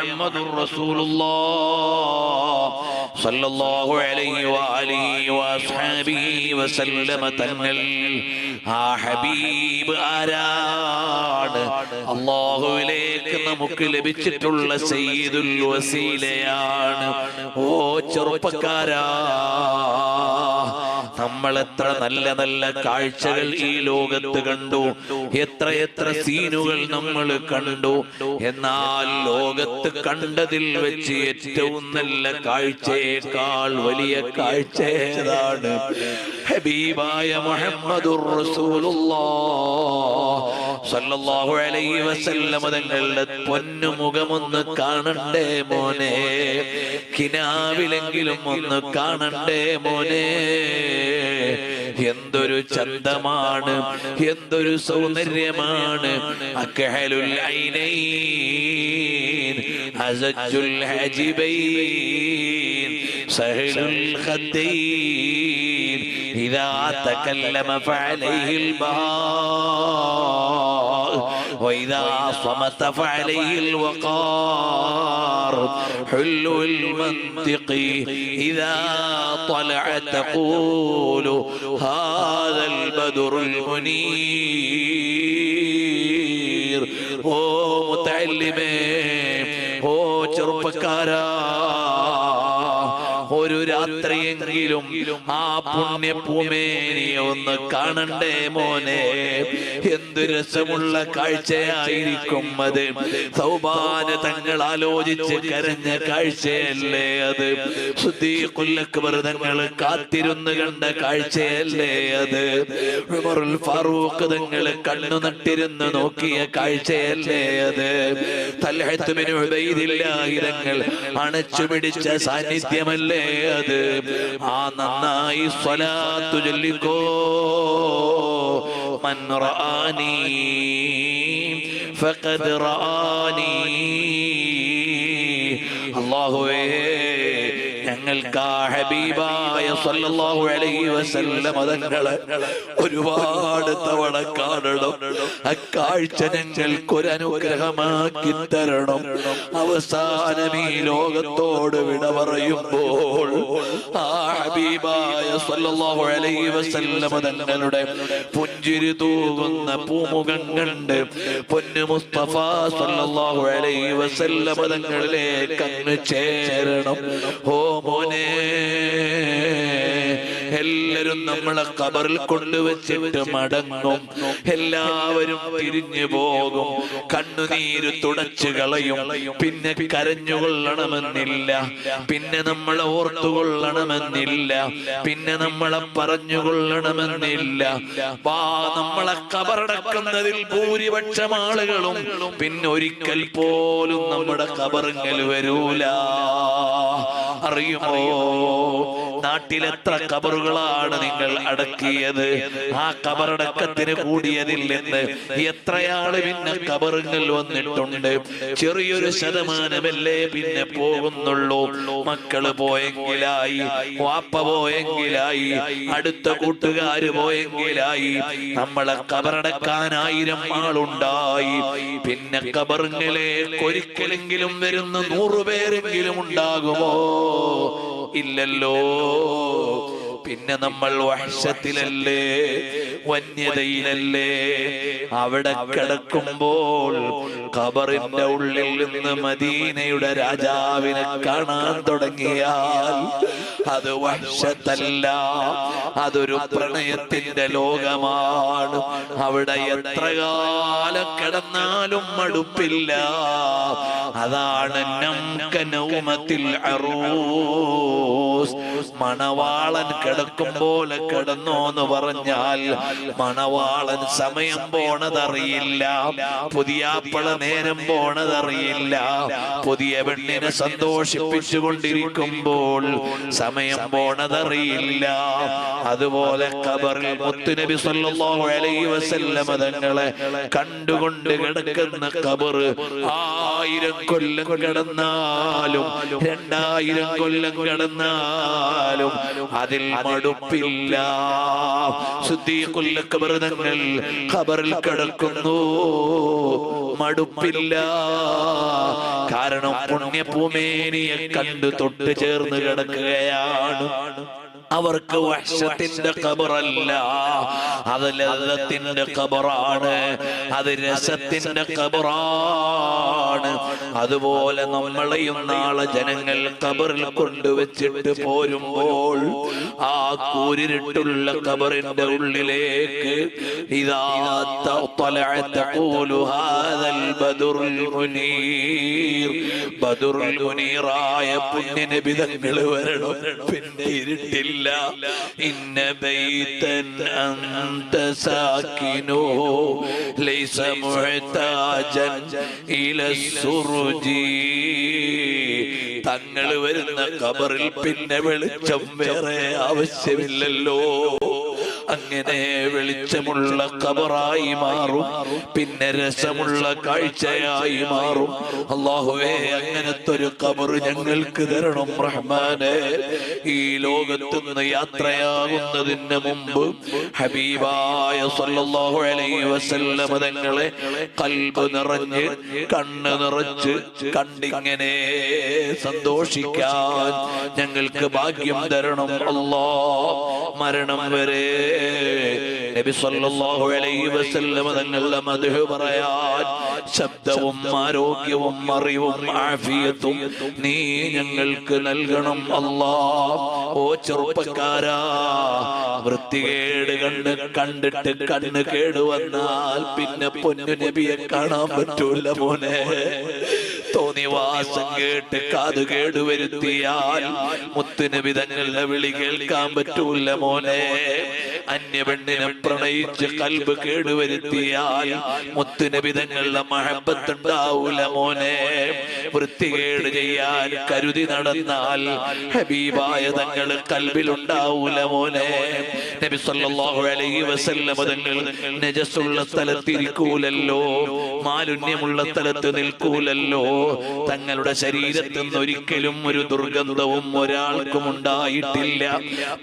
മുഹമ്മദുർ റസൂലുള്ളാഹ് സല്ലല്ലാഹു അലൈഹി വഅലിഹി വഅസ്ഹാബിഹി വസല്ലമ തങ്ങൾ. ആ ഹബീബ് ആരാണ്? അല്ലാഹുവിലേക്ക് നമുക്ക് ലഭിച്ചിട്ടുള്ള സയ്യിദുൽ വസീലയാണ്. ഓ ചെറുപ്പക്കാരാ, നമ്മൾ എത്ര നല്ല നല്ല കാഴ്ചകൾ ഈ ലോകത്ത് കണ്ടു, എത്ര സീനുകൾ നമ്മൾ കണ്ടു. എന്നാൽ ലോകത്ത് കണ്ടതിൽ വെച്ച് ഏറ്റവും നല്ല കാഴ്ചയേക്കാൾ വലിയ കാഴ്ച ഏതാണ്? ഹബീബായ മുഹമ്മദുർ റസൂലുള്ളാഹ് സല്ലല്ലാഹു അലൈഹി വസല്ലം തങ്ങളുടെ പൊന്നുമുഖമൊന്ന് കാണണ്ടേ മോനെ, കിനാവിലെങ്കിലും ഒന്ന് കാണണ്ടേ മോനെ. എന്തൊരു ചന്തമാണ്, എന്തൊരു സൗന്ദര്യമാണ്. അക്ഹലുൽ ഐനൈൻ അസജുൽ ഹജിബൈൻ സഹലുൽ ഖദ്ദൈൻ ഇദാ തകല്ലമ ഫഅലൈഹിൽ ബഹാ وإذا صمت فعليه الوقار حلو المنطق إذا طلع تقول هذا البدر المنير. ഓ മുതഅല്ലിമേ, ഓ ചെറുപ്പക്കാരാ, ഒരു രാത്രിയെങ്കിലും ആ പുണ്യഭൂമേനിയെ ഒന്ന് കാണണ്ടേ മോനെ. എന്ത് രസമുള്ള കാഴ്ചയായിരിക്കും അത്. സൗബാന തങ്ങൾ ആലോചിച്ച് കരഞ്ഞ കാഴ്ചയല്ലേ അത്? സിദ്ദീഖുൽ അക്ബർ തങ്ങൾ കാത്തിരുന്ന് കണ്ട കാഴ്ചയല്ലേ അത്? ഉമറുൽ ഫാറൂഖ് തങ്ങൾ കണ്ണു നട്ടിരുന്ന് നോക്കിയ കാഴ്ചയല്ലേ അത്? തൽഹത്ത് ബിൻ ഉബൈദില്ലാഹി തങ്ങൾ അണച്ചു പിടിച്ച സാന്നിധ്യമല്ലേ അത്? ആ നന്നായി സ്വലാത്തു ചൊല്ലിക്കോ. മൻ റആനി ഫഖദ് റആനി. അല്ലാഹുവേ, ഞങ്ങൾക്ക് ആ ഹബീബായ സല്ലല്ലാഹു അലൈഹി വസല്ലം തങ്ങളെ ഒരുപാട് തവണ കാണണം. അക്കാഴ്ച ഞങ്ങൾക്കൊരു അനുഗ്രഹമാക്കി തരണം. അവസാനം ഈ ലോകത്തോട് വിട പറയുമ്പോൾ ആ ഹബീബായ സല്ലല്ലാഹു അലൈഹി വസല്ലം തങ്ങളുടെ പുഞ്ചിരി തൂകുന്ന പൂമുഖം കണ്ട് പൊന്നു മുസ്തഫ സല്ലല്ലാഹു അലൈഹി വസല്ലം തങ്ങളിലേക്ക് അങ്ങ് ചേരണം. ഓ മോനെ, എല്ലാരും നമ്മളെ ഖബറിൽ കൊണ്ടുവച്ചിട്ട് മടങ്ങും. എല്ലാവരും തിരിഞ്ഞു പോകും, കണ്ണുനീര് തുടച്ചു കളയും. പിന്നെ കരഞ്ഞുകൊള്ളണമെന്നില്ല, പിന്നെ നമ്മളെ ഓർത്തുകൊള്ളണമെന്നില്ല, പിന്നെ നമ്മളെ പറഞ്ഞുകൊള്ളണമെന്നില്ല. നമ്മളെ ഖബറടക്കുന്നതിൽ ഭൂരിപക്ഷം ആളുകളും പിന്നെ ഒരിക്കൽ പോലും നമ്മുടെ ഖബറിങ്കൽ വരൂല. അറിയുമോ, നാട്ടിലെത്ര ഖബറുകളാണ് നിങ്ങൾ അടക്കിയത്? ആ ഖബറടക്കത്തിന് കൂടിയതില്ലെന്ന് എത്രയാള് പിന്നെ ഖബറുകൾ വന്നിട്ടുണ്ട്. ചെറിയൊരു ശതമാനമല്ലേ പിന്നെ പോകുന്നുള്ളൂ. മക്കള് പോയെങ്കിലായി, വാപ്പ പോയെങ്കിലായി, അടുത്ത കൂട്ടുകാര് പോയെങ്കിലായി. നമ്മളെ ഖബറടക്കാൻ 1000 ആളുണ്ടായി. പിന്നെ ഖബറുകളിലേക്ക് ഒരിക്കലെങ്കിലും വരുന്ന 100 പേരെങ്കിലും ഉണ്ടാകുമോ? ഇല്ലല്ലോ. പിന്നെ നമ്മൾ വഹ്ശത്തിലല്ലേ, വന്യതയിലല്ലേ. അവിടെ കിടക്കുമ്പോൾ ഖബറിന്റെ ഉള്ളിൽ നിന്ന് മദീനയുടെ രാജാവിനെ കാണാൻ തുടങ്ങിയാൽ അത് വഹ്ശത്തല്ല, അതൊരു പ്രണയത്തിന്റെ ലോകമാണ്. അവിടെ എത്ര കാലം കിടന്നാലും മടുപ്പില്ല. അതാണ് നൗമത്തിൽ അറൂസ്. മണവാളൻ കിടക്കുമ്പോൾ കിടന്നോ എന്ന് പറഞ്ഞാൽ മണവാളൻ സമയം പോണതറിയില്ല, പുതിയാപ്പള നേരം പോണതറിയില്ല. പുതിയ പെണ്ണിനെ സന്തോഷിപ്പിച്ചുകൊണ്ടിരിക്കുമ്പോൾ സമയം പോണതറിയില്ല. അതുപോലെ ഖബറിൽ മുത്തുനബി സല്ലല്ലാഹു അലൈഹി വസല്ലം തങ്ങളെ കണ്ടുകൊണ്ട് കിടക്കുന്ന ഖബർ 1000 കൊല്ലം കിടന്നാലും 2000 കൊല്ലം കിടന്നാലും അതിൽ മടുപ്പില്ല. സിദ്ദീഖുൽ അക്ബർ തങ്ങൾ ഖബറിൽ കിടക്കുന്നു. മടുപ്പില്ല. കാരണം പുണ്യഭൂമേനിയെ കണ്ടു തൊട്ട് ചേർന്ന് കിടക്കുകയാണ്. അവർക്ക് വഹ്ശത്തിന്റെ ഖബറല്ല, അത് ലദ്ദത്തിന്റെ ഖബറാണ്, അത് രസത്തിന്റെ ഖബറാണ്. അതുപോലെ നമ്മളെയും നാളെ ജനങ്ങൾ ഖബറിൽ കൊണ്ടുവച്ചിട്ട് പോരുമ്പോൾ ആ കൂരിരുട്ടുള്ള ഖബറിന്റെ ഉള്ളിലേക്ക് ഇദാ തഖൂലു ഹാദൽ ബദറുൽ മുനീർ, ബദറുൽ മുനീറായ പുണ്യനബി തങ്ങൾ വരണം. പിന്നെ ഇരുട്ടില്ല. ഇന്ന ബൈതൻ അൻത സാകിനു ലൈസ മുഹ്താജൻ ഇല സുറുജി. തങ്ങൾ വരുന്ന ഖബറിൽ പിന്നെ വെളിച്ചം വേറെ ആവശ്യമില്ലല്ലോ. അങ്ങനെ വെളിച്ചമുള്ള ഖബറായി മാറും, പിന്നെ രസമുള്ള കാഴ്ചയായി മാറും. അല്ലാഹുവേ, അങ്ങനത്തെ ഒരു ഖബർ ഞങ്ങൾക്ക് തരണം റഹ്മാനേ. ഈ ലോകത്തുനിന്ന് യാത്രയാകുന്നതിന് മുമ്പ് ഹബീബായ സല്ലല്ലാഹു അലൈഹി വസല്ലം തങ്ങളെ ഖൽബ് നിറഞ്ഞ് കണ്ണ് നിറച്ച് കണ്ടിങ്ങനെ സന്തോഷിക്കാൻ ഞങ്ങൾക്ക് ഭാഗ്യം തരണം അല്ലാഹ്. മരണം വരെ നബി സല്ലല്ലാഹു അലൈഹി വസല്ലം തങ്ങളുടെ മദ്ഹ് പറയാൻ ശബ്ദവും ആരോഗ്യവും അറിവും ആഫിയത്തും നീ ഞങ്ങൾക്ക് നൽകണം അല്ലാഹ്. ഓ ചെറുപ്പക്കാരാ, വൃത്തികേട് കണ്ടിട്ട് കണ്ണ് കേടുവന്നാൽ പിന്നെ പൊന്നു നബിയെ കാണാൻ പറ്റൂല മോനെ. തോന്നിവാസം കേട്ട് കാത് കേടുവരുത്തിയാൽ മുത്തുനബി തങ്ങളുടെ വിളി കേൾക്കാൻ പറ്റൂല മോനെ. അന്യപെണ്ണിനെ പ്രണയിച്ച് കൽബ് കേടുവരുത്തിയാൽ മുത്തുനബി തങ്ങളുടെ മഹബത്ത് ഉണ്ടാവൂല മോനെ. വൃത്തികേട് ചെയ്യാൻ കരുതി നടന്നാൽ ഹബീബായ തങ്ങള് കൽബിലുണ്ടാവൂല മോനെ. നബി സല്ലല്ലാഹു അലൈഹി വസല്ലം തങ്ങൾ നജസുള്ള സ്ഥലത്തിരിക്കൂലല്ലോ, മാലിന്യമുള്ള സ്ഥലത്ത് നിൽക്കൂലല്ലോ. തങ്ങളുടെ ശരീരത്തിൽ നിന്ന് ഒരിക്കലും ഒരു ദുർഗന്ധവും ഒരാൾക്കും ഉണ്ടായിട്ടില്ല.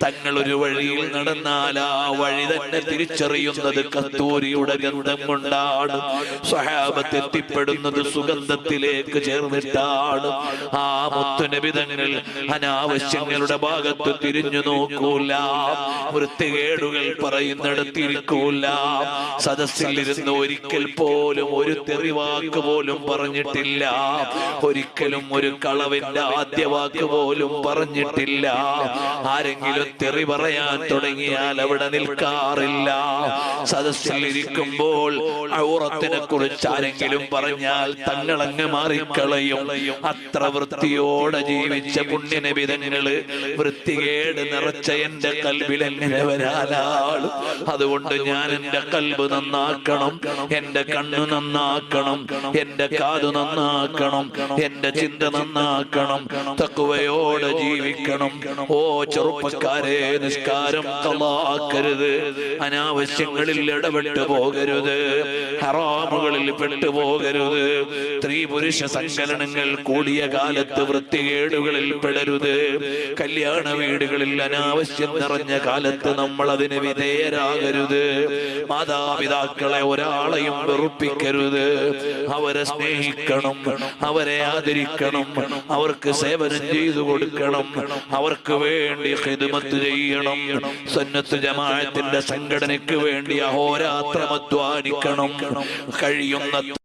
തങ്ങൾ ഒരു വഴിയിൽ നടന്നാൽ ആ വഴി തന്നെ തിരിച്ചറിയുന്നത് കസ്തൂരിയുടെ ഗന്ധം കൊണ്ടാണ്. സ്വഹാബത്ത് എത്തിപ്പെടുന്നത് സുഗന്ധത്തിലേക്ക് ചേർന്നിട്ടാണ്. ആ മുത്തുനബി തങ്ങൾ അനാവശ്യങ്ങളുടെ ഭാഗത്ത് തിരിഞ്ഞു നോക്കൂല, വൃത്തികേടുകൾ പറയുന്നിടത്തിരിക്കൂല. സദസ്സിലിരുന്ന് ഒരിക്കൽ പോലും ഒരു തെറിവാക്ക് പോലും പറഞ്ഞിട്ടില്ല, ഒരിക്കലും ഒരു കളവിന്റെ ആദ്യ വാക്ക് പോലും പറഞ്ഞിട്ടില്ല. ആരെങ്കിലും തെറി പറയാൻ തുടങ്ങിയാൽ അവിടെ നിൽക്കാറില്ല. സദസ്സിൽ ഇരിക്കുമ്പോൾ ഔറത്തിനെ കുറിച്ച് ആരെങ്കിലും പറഞ്ഞാൽ തങ്ങളങ്ങ് മാറിക്കളയും. അത്ര വൃത്തിയോടെ ജീവിച്ച പുണ്യനബി തങ്ങള് വൃത്തികേട് നിറച്ച എന്റെ കൽബിൽ എങ്ങനെ വരാനാണ്? അതുകൊണ്ട് ഞാൻ എന്റെ കൽബ് നന്നാക്കണം, എന്റെ കണ്ണ് നന്നാക്കണം, എന്റെ കാത് നന്നാക്കണം, എന്റെ ചിന്ത നന്നാക്കണം, തഖ്വയോടെ ജീവിക്കണം. ഓ ചെറുപ്പക്കാരെ, നിസ്കാരം ഖളാക്കരുത്, അനാവശ്യങ്ങളിൽ ഇടപെട്ടു പോകരുത്, ഹറാമുകളിൽ പെട്ടുപോകരുത്, സ്ത്രീ പുരുഷ സങ്കലനങ്ങൾ കൂടിയ കാലത്ത് വൃത്തികേടുകളിൽ പെടരുത്. കല്യാണ വീടുകളിൽ അനാവശ്യം നിറഞ്ഞ കാലത്ത് നമ്മൾ അതിന് വിധേയരാകരുത്. മാതാപിതാക്കളെ ഒരാളെയും വെറുപ്പിക്കരുത്. അവരെ സ്നേഹിക്കണം, അവരെ ആദരിക്കണം, അവർക്ക് സേവനം ചെയ്തു കൊടുക്കണം, അവർക്ക് വേണ്ടി ഖിദ്മത്ത് ചെയ്യണം. സുന്നത്ത് ജമാഅത്തിന്റെ സംഘടനയ്ക്ക് വേണ്ടി അഹോരാത്രം അധ്വാനിക്കണം. കഴിയുന്നത്ര